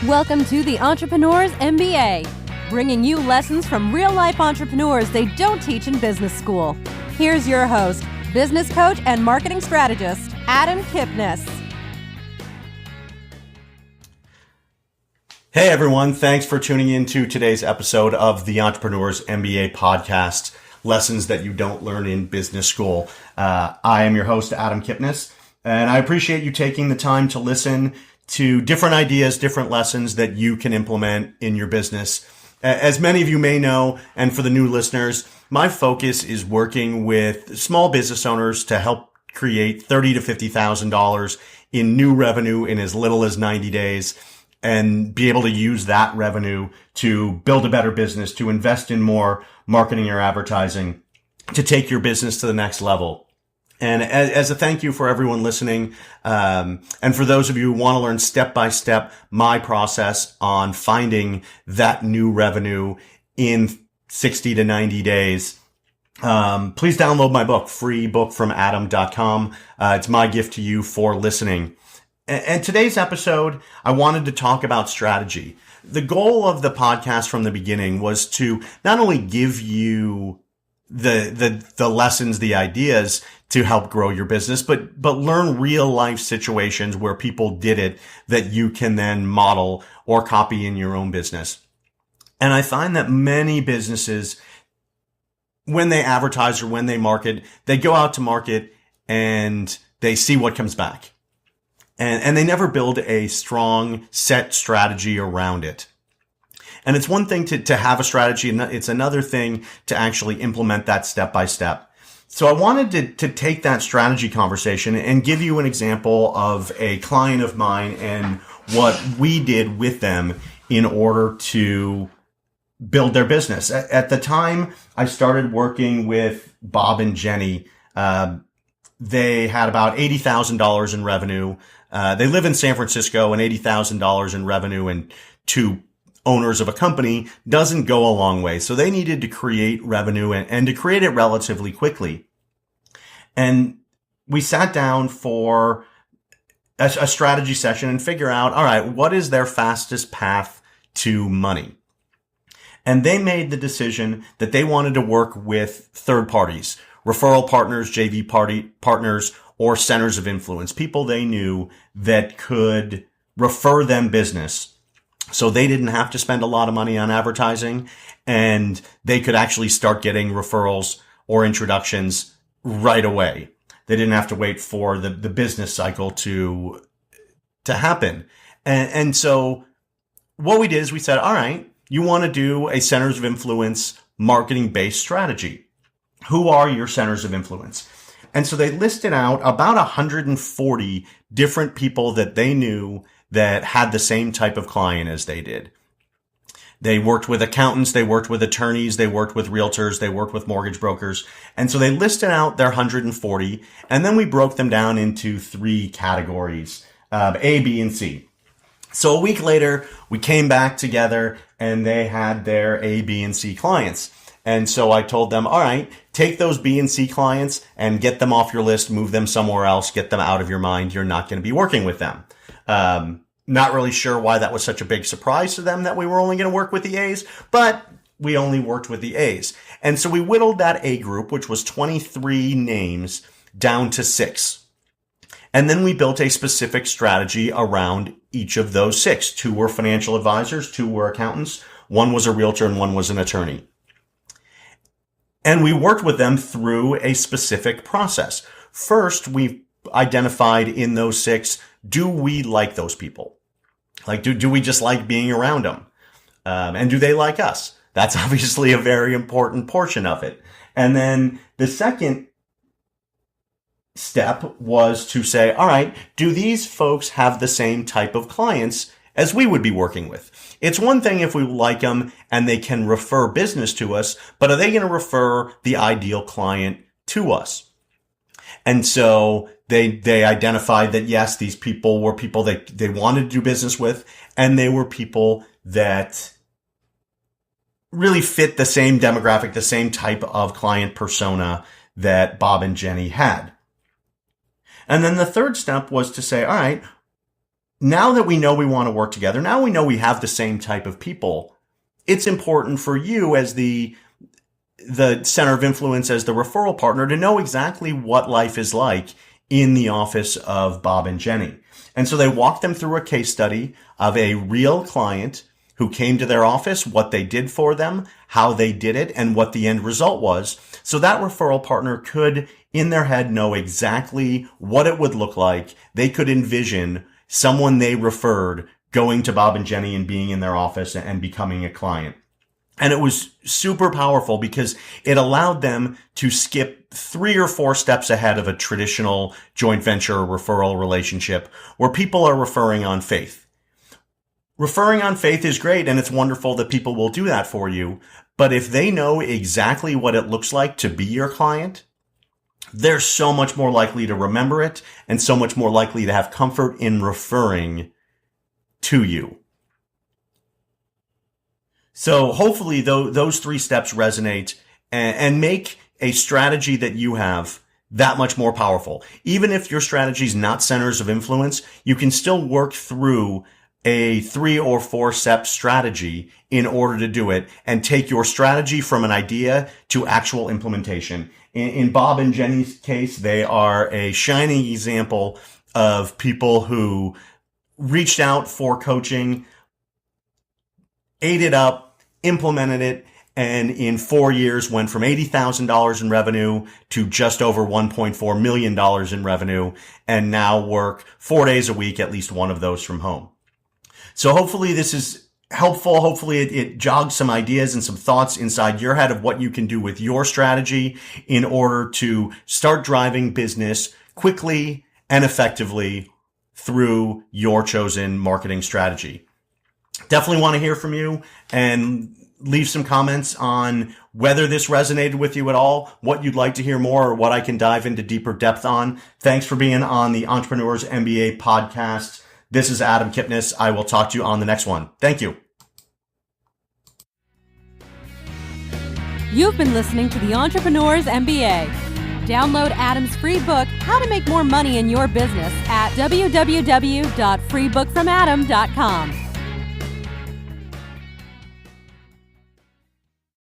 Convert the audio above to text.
Welcome to the Entrpreneurs MBA, bringing you lessons from real-life entrepreneurs they don't teach in business school. Here's your host, business coach and marketing strategist, Adam Kipnes. Hey everyone, thanks for tuning in to today's episode of the Entrpreneurs MBA podcast, lessons that you don't learn in business school. I am your host, Adam Kipnes, and I appreciate you taking the time to listen to different ideas, different lessons that you can implement in your business. As many of you may know, and for the new listeners, my focus is working with small business owners to help create $30,000 to $50,000 in new revenue in as little as 90 days and be able to use that revenue to build a better business, to invest in more marketing or advertising, to take your business to the next level. And as a thank you for everyone listening, and for those of you who want to learn step by step my process on finding that new revenue in 60 to 90 days, please download my book, free book from adam.com. It's my gift to you for listening. And today's episode, I wanted to talk about strategy. The goal of the podcast from the beginning was to not only give you the lessons, the ideas to help grow your business, but learn real life situations where people did it that you can then model or copy in your own business. And I find that many businesses, when they advertise or when they market, they go out to market and they see what comes back. And they never build a strong set strategy around it. And it's one thing to have a strategy, and it's another thing to actually implement that step by step. So I wanted to take that strategy conversation and give you an example of a client of mine and what we did with them in order to build their business. At the time I started working with Bob and Jenny, they had about $80,000 in revenue. They live in San Francisco, and $80,000 in revenue and two owners of a company doesn't go a long way. So they needed to create revenue and to create it relatively quickly. And we sat down for a strategy session and figure out, all right, what is their fastest path to money? And they made the decision that they wanted to work with third parties, referral partners, JV partners, or centers of influence, people they knew that could refer them business. So they didn't have to spend a lot of money on advertising, and they could actually start getting referrals or introductions right away. They didn't have to wait for the business cycle to happen. And so what we did is we said, all right, you want to do a centers of influence marketing based strategy. Who are your centers of influence? And so they listed out about 140 different people that they knew that had the same type of client as they did. They worked with accountants, they worked with attorneys, they worked with realtors, they worked with mortgage brokers. And so they listed out their 140, and then we broke them down into three categories, A, B, and C. So a week later, we came back together and they had their A, B, and C clients. And so I told them, all right, take those B and C clients and get them off your list, move them somewhere else, get them out of your mind. You're not going to be working with them. Not really sure why that was such a big surprise to them that we were only going to work with the A's, but we only worked with the A's. And so we whittled that A group, which was 23 names, down to 6. And then we built a specific strategy around each of those 6. 2 were financial advisors, 2 were accountants, 1 was a realtor, and 1 was an attorney. And we worked with them through a specific process. First, we identified in those 6, do we like those people? Like, do we just like being around them? And do they like us? That's obviously a very important portion of it. And then the second step was to say, all right, do these folks have the same type of clients as we would be working with? It's one thing if we like them and they can refer business to us, but are they going to refer the ideal client to us? And so they identified that, yes, these people were people that they wanted to do business with, and they were people that really fit the same demographic, the same type of client persona that Bob and Jenny had. And then the third step was to say, all right, now that we know we want to work together, now we know we have the same type of people, it's important for you as the center of influence, as the referral partner, to know exactly what life is like in the office of Bob and Jenny. And so they walked them through a case study of a real client who came to their office, what they did for them, how they did it, and what the end result was. So that referral partner could, in their head, know exactly what it would look like. They could envision someone they referred going to Bob and Jenny and being in their office and becoming a client. And it was super powerful because it allowed them to skip 3 or 4 steps ahead of a traditional joint venture or referral relationship where people are referring on faith. Referring on faith is great, and it's wonderful that people will do that for you. But if they know exactly what it looks like to be your client, they're so much more likely to remember it and so much more likely to have comfort in referring to you. So hopefully those 3 steps resonate and make a strategy that you have that much more powerful. Even if your strategy is not centers of influence, you can still work through a 3 or 4 step strategy in order to do it and take your strategy from an idea to actual implementation. In Bob and Jenny's case, they are a shining example of people who reached out for coaching, ate it up, implemented it, and in 4 years went from $80,000 in revenue to just over $1.4 million in revenue, and now work 4 days a week, at least one of those from home. So hopefully this is helpful. Hopefully it jogs some ideas and some thoughts inside your head of what you can do with your strategy in order to start driving business quickly and effectively through your chosen marketing strategy. Definitely want to hear from you and leave some comments on whether this resonated with you at all, what you'd like to hear more, or what I can dive into deeper depth on. Thanks for being on the Entrepreneurs MBA podcast. This is Adam Kipnes. I will talk to you on the next one. Thank you. You've been listening to the Entrepreneurs MBA. Download Adam's free book, How to Make More Money in Your Business, at www.freebookfromadam.com.